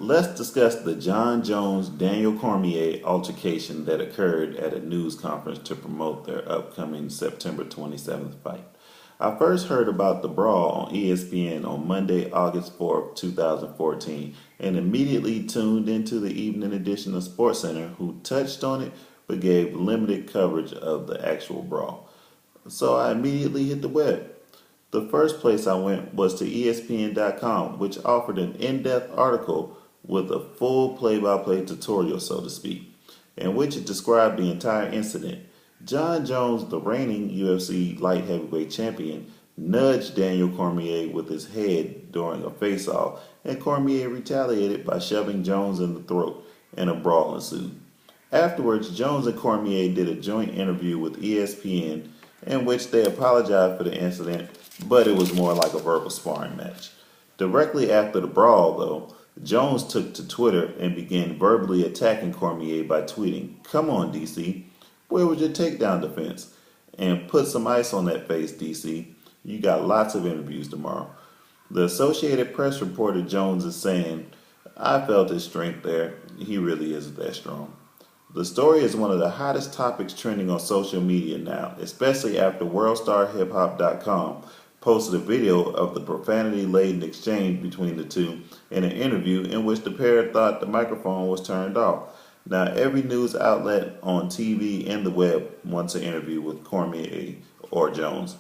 Let's discuss the John Jones Daniel Cormier altercation that occurred at a news conference to promote their upcoming September 27th fight. I first heard about the brawl on ESPN on Monday, August 4th, 2014, and immediately tuned into the evening edition of SportsCenter, who touched on it but gave limited coverage of the actual brawl. So I immediately hit the web. The first place I went was to ESPN.com, which offered an in-depth article with a full play-by-play tutorial, so to speak, in which it described the entire incident. John Jones, the reigning UFC light heavyweight champion, nudged Daniel Cormier with his head during a face-off, and Cormier retaliated by shoving Jones in the throat, and a brawl ensued. Afterwards, Jones and Cormier did a joint interview with ESPN in which they apologized for the incident, but it was more like a verbal sparring match. Directly after the brawl, though, Jones took to Twitter and began verbally attacking Cormier by tweeting, "Come on, DC, where was your takedown defense? And put some ice on that face, DC. You got lots of interviews tomorrow." The Associated Press reported Jones as saying, "I felt his strength there. He really isn't that strong." The story is one of the hottest topics trending on social media now, especially after WorldStarHipHop.com posted a video of the profanity-laden exchange between the two in an interview in which the pair thought the microphone was turned off. Now, every news outlet on TV and the web wants an interview with Cormier or Jones.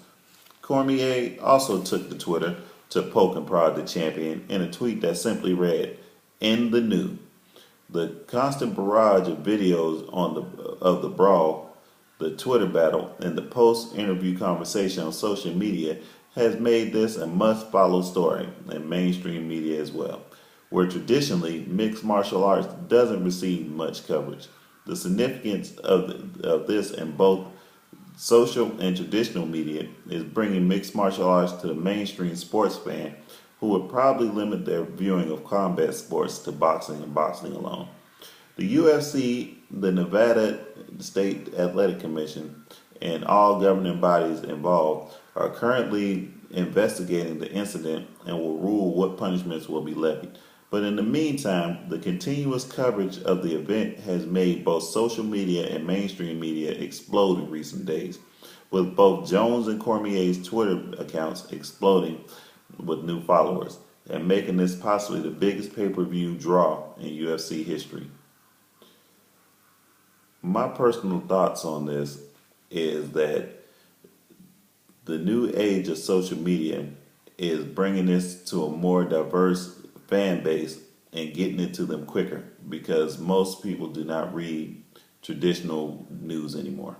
Cormier also took to Twitter to poke and prod the champion in a tweet that simply read, "In the new." The constant barrage of videos of the brawl, the Twitter battle, and the post-interview conversation on social media has made this a must-follow story in mainstream media as well, where traditionally mixed martial arts doesn't receive much coverage. The significance of this in both social and traditional media is bringing mixed martial arts to the mainstream sports fan who would probably limit their viewing of combat sports to boxing and boxing alone. The UFC, the Nevada State Athletic Commission, and all governing bodies involved are currently investigating the incident and will rule what punishments will be levied. But in the meantime, the continuous coverage of the event has made both social media and mainstream media explode in recent days, with both Jones and Cormier's Twitter accounts exploding with new followers and making this possibly the biggest pay-per-view draw in UFC history. My personal thoughts on this is that the new age of social media is bringing this to a more diverse fan base and getting it to them quicker because most people do not read traditional news anymore.